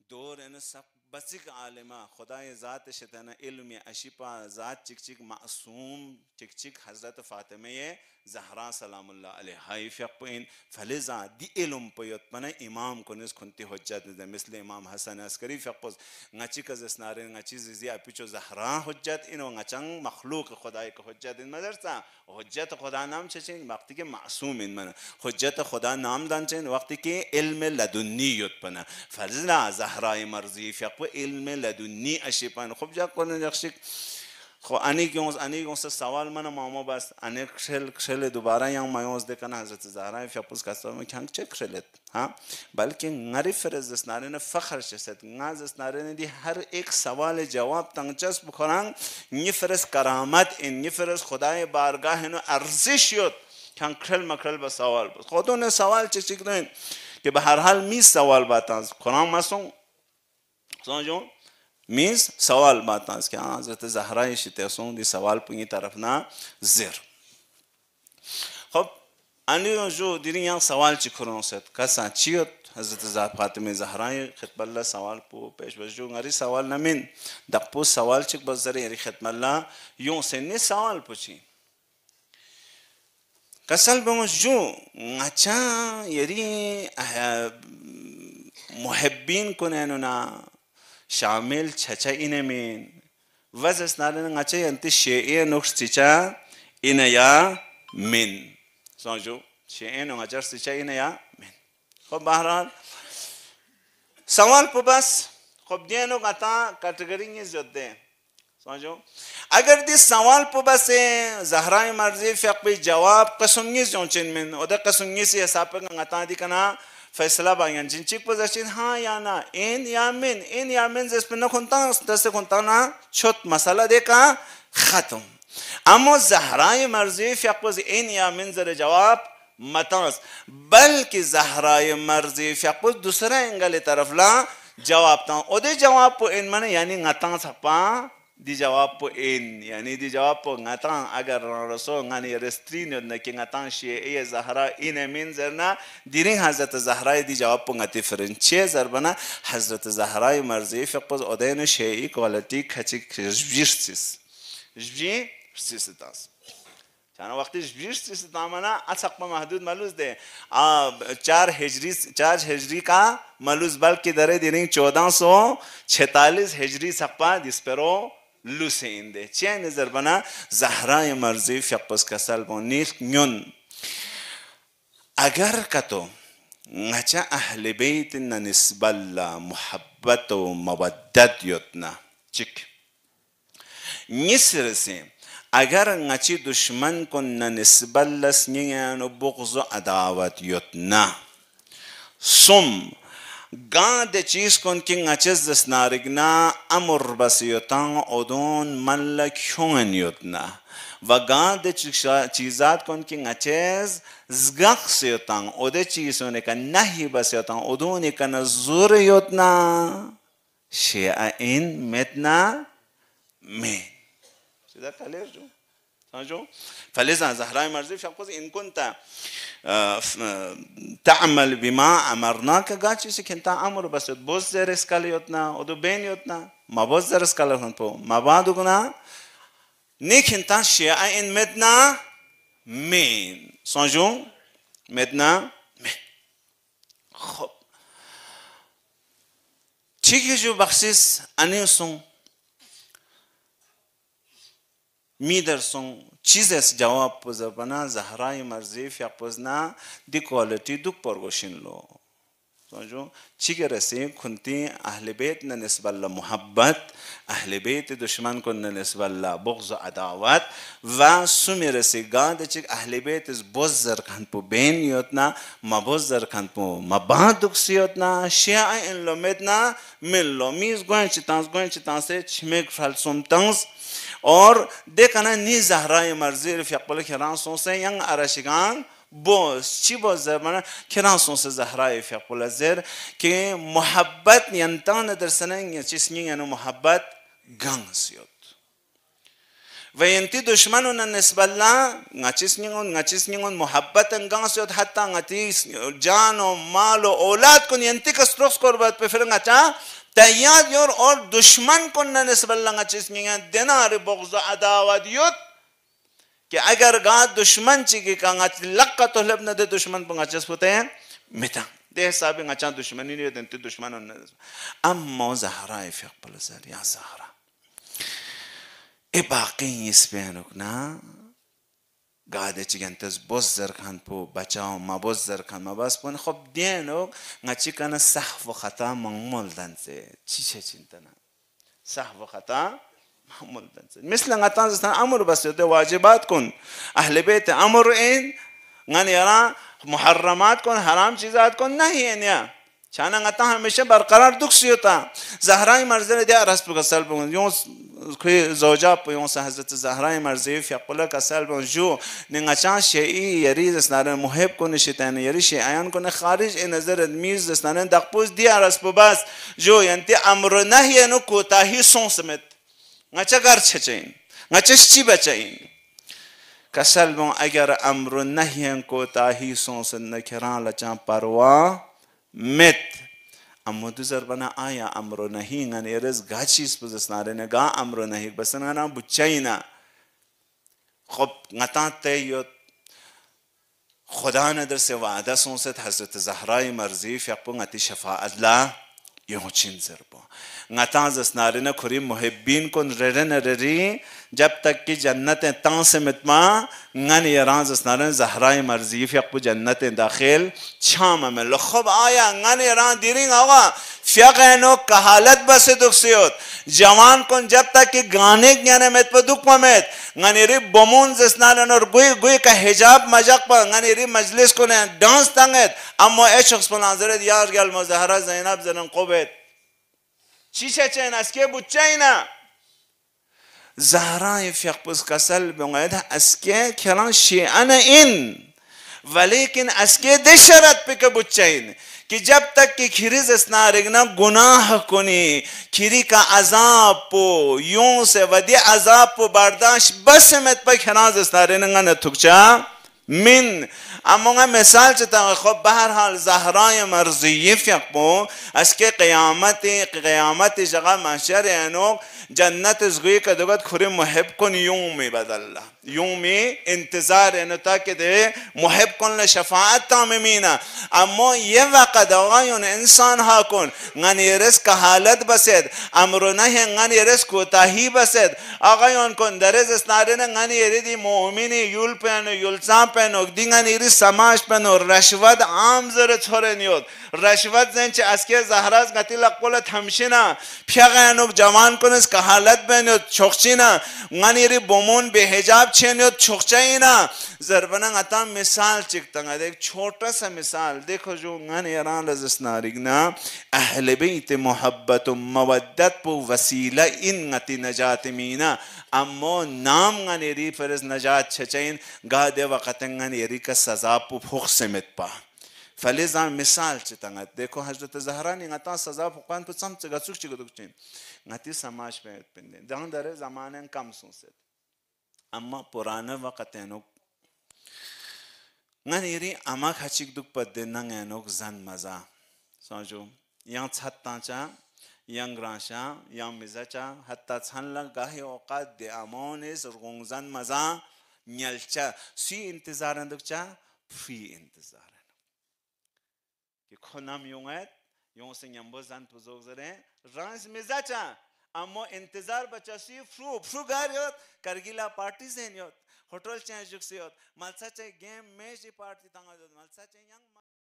دور این سب بسیک عالمه خدای ذات شتن علم اشیپا ذات چک چک معصوم چک چک حضرت فاطمه زهرا سلام الله علیها فقین فلذا دی علم پیوت پنه امام کنس کنتی حجت نده مثل امام حسن عسکری فقوز نچی کز اسناره نچی زیزی اپیچو زهرا حجت اینو نچنگ مخلوق خدای که حجت این مدرسه حجت خدا نام چچین وقتی که معصوم این من حجت خدا نام دان چین وقتی که علم لدنی یوت پنه فلذا زهرای مرضی فقو علم لدنی اشیپان خوب جا کنن یخشک خو انیگون سے سوال من ماما بس انیک کشل دوباره یان مایوز دکن حضرت زهرا فیپوس کسر میں کھنگ چه کشلت ها بلکه نری فرز اسنارین فخر شست ناز اسنارین دی هر ایک سوال جواب تنگچس بخوران نی فرز کرامت این نی فرز خدای بارگاه نو ارزش یوت کھنگ کشل مکرل با سوال بس خودوں نے سوال چه چکرین کہ بہرحال می سوال باتاں قرآن مسوں سمجھو میز سوال باتاں کہ حضرت زہرا شتے سون دی سوال پنی طرف نہ زیر خب انیو جو دیریاں سوال چکروں ست کسا چیوت حضرت فاطمه زهرا خطب الله سوال پو پیش بجو غری سوال نمین دقپو سوال چک بزر یری خطب الله یون سنی سوال پوچی کسل بمجو اچھا یری محبین کننونا شامل چچا اینمین وزس نالن اچھا انت شیئے نقش چچا این یا من سمجھو شیئے نقش چچا این یا من خب بہرحال سوال پو بس خب دینو قطع کٹگرین زد دے سمجھو اگر دی سوال پو بس زہرای مرضی فقبی جواب قسم نیز جونچن من او دا قسم نیز حساب پر قطع دی کنا فیصلہ باین جن چک پوزشین ہاں یا نا این یا من زیس پر نکنتا دست کنتا نا چھت مسئلہ دیکھا ختم اما زہرای مرضی فقبی این یا من زر جواب متاز بلکہ زہرای مرضی فقبی دوسرا انگل طرف لا جواب تا او دے جواب پو این من یعنی نتا سپا دی جواب پو این یعنی دی جواب پو نتا اگر رسو غنی رسترین نکی نتا شیعه زهرا این من زرنا دیرین حضرت زهرا دی جواب پو نتی فرنچه زربنا حضرت زهرا مرضی فقط اودین شیعه کوالتی کچی جبجی تاس چانا وقتی جبجی تامنا اصق محدود ملوز دے 4 ہجری کا ملوز بلکہ درے دیرین 1446 ہجری سقپا دیس پرو لوسین دے چین نظر بنا زہرای مرضی فقپس کسل بونیل نیون اگر کتو نچا اہل بیت نسب اللہ محبت و مودت یتنا چک نسر سے اگر نچی دشمن کن نسب اللہ سنین و بغض و عداوت یتنا سم گاد چیز کن که نچز دست نارگنا امر بسیوتان ادون ملک هون یدنا و گاد چیزات کن که نچز زگخ سیوتان اده چیزونه که نهی بسیوتان ادونی که نزور یدنا شیعه این مدنا مین سیده کلیر جو سمجھو فلذا زهرای مرضی فقط ان كنت تعمل بما امرناك گاچی سے کنتا امر بس بوز زر اسکال یوتنا ادو بین یوتنا ما بوز زر اسکال ہن پو ما بعد گنا نیکنتا شیعه ان مدنا مین سمجھو مدنا مین خب ٹھیک ہے جو بخشش انیسوں میدرسون چیزس جواب پوزبنا زهرای مرضی فیقپوزنا دی کوالتی دوک پرگوشین لو سمجھو چیگه رسی کنتی اهل بیت نسب اللہ محبت اهل بیت دشمن کن نسب اللہ بغض و عداوت و سمی رسی گاد چیگ اهل بیت بوزر کن پو بین یوتنا مبوزر کن پو مبادوک سیوتنا شیعه این لو مدنا من لو میز گوین چیتانس سے چمیک فلسوم تنس اور دیکھنا نی زہرای مرضی فیقبل کران سون سے ینگ ارشگان بوز چی بوز زرمانا کران سون سے زہرای فیقبل زر کہ محبت ینتان در سنن چیسنی ینو محبت گنگ سیوت وینتی دشمنون نسبت لا ngachis ningon محبت gangasot hatta ngatis جان و مال و اولاد کن ینتی کستروس قربت पे फिर ngacha तैयार योर और दुश्मन को न नस्बत ला ngachis ningan denar بغض و عداوت یوت कि अगर गा दुश्मन चिकी का ngach लक्का तो लब न दे दुश्मन पर ngachis होते हैं मिटा दे हिसाब ngacha दुश्मनी नहीं होते दुश्मन न अम्मा ज़हरा इफ़ पलसर या ज़हरा باقی اسپینوک نه گاده چی گنتز بزر کن پو بچه‌ها ما بزر کن ما بس پون خب دینوک نچی کنه سحو و خطا معمول دنسه چی چینتنا سحو و خطا معمول دنسه مثل نتان زستان امر بس ده واجبات کن اهل بیت امر این غن یرا محرمات کن حرام چیزات کن نہیں نیا چانا نتا همیشه برقرار دکسی ہوتا زهرای مرزه دیا رست بکسل بگن یون کوی زوجا پیونس حضرت زهرای مرزه فیقلا کسل بگن جو نگچان شیعی یریز اسناره محب کنه شیطان یری شیعیان کنه خارج این نظر میز اسناره دقپوز دیا رست بباس جو ینتی امر نهی نو کوتاهی سونسمت نچه گر چچین نچش چی بچین کسل بگن اگر امر نهی کوتاهی سونسن نکران لچان پروا مت امو دوزر بنا آیا امرو نهی غن ایرز گاچیس پوزس ناره نگا امرو نهی بس نانا بچاینا خب غتا تیوت خدا ندر سے وعده سونست حضرت زهرای مرزی فیقبو غتی شفاعت لا یوں چین زربو غتا زس ناره نا کھری محبین کن ررن رری جب تک کہ جنت تان سے متما غن ایران زس ناره زهرای مرزی فیقبو جنت داخل چام میں لخب آیا غن ایران دیرین آقا فیقینو کحالت بس دکسیوت جوان کن جب تک کہ گانے گیانے میت پا دک پمیت غنیری بمون زسنان اور گوی کا حجاب مجق پا غنیری مجلس کنن ڈانس تنگت اما اے شخص پا ناظرت یار گل مزہرہ زینب زنن قوبت چیچے چین اسکے بچائینا زهرای فیقبوز کسل بگوید اسکے کلان شیعن این ولیکن اسکے دے شرط پہ کہ بچائین کہ جب تک کہ کھریز اسنارگنا گناہ کنی کھری کا عذاب پو یوں سے ودی عذاب پو برداشت بس مت پہ کھراز اسنارگنا نتکچا من اما مثال چتا خب بہرحال زهرای مرضی فیقبو اس کے قیامت جگہ محشر اینو جنت ازگوی کا دوگت کھری محب کن یومی بدل اللہ یومی انتظار اینو تاکہ دے محب کن لشفاعت تاممینا اما یہ وقت آغایون انسان ہا کن غنی رزق حالت بسید امرو نهی غنی رزق کوتاہی بسید آغایون کن درز اسنارین غنی ریدی مومنی یول پینو یولسان پینو دی غنی ری سماش پینو رشوت عام زر چھوڑے نیود رشوت زن چه اسکی زهراز غتی لقبولت همشینا پیغانوک جوان کنس که حالت بینید چوکچینا غنیری بومون به حجاب چینید چوکچایینا ضربنا غتا مثال چکتنگا ایک چھوٹا سا مثال دیکھو جو غنیران لزسناریگنا اہل بیت محبت و مودت پو وسیلہ ان غتی نجات مینا اما نام غنیری فرز نجات چچین گاہ دے وقت غنیری کا سزا پو پھوخ سمت پا فلزا مثال چتنگت دیکھو حضرت زہرانی غتا سزا پھوکان پو سم چگا سوک چگا دکچین غتی سماش پیت پندین دان در زمانیں کم سنسد اما پرانا وقت اینوک غنیری اما کھچک دک پد دیننگ اینوک زن مزا سوچو یان چھتاں چا یان گرانشا یان مزاچا حتی چھن لگ گاہی اوقات دی امونیس رغن زن مزا نیلچا سی انتظار اندک چا فی انتظار کہ خونم یونگت یون سے نیمبو زن پزوگ زریں رانس مزاچا اما انتظار بچا سی فرو گاریوت کرگیلا پارٹی زینیوت ہوتل چاہیں جکسیوت ملسا چاہیں گیم میشی پارٹی تانگا دوت ملسا چاہیں ینگ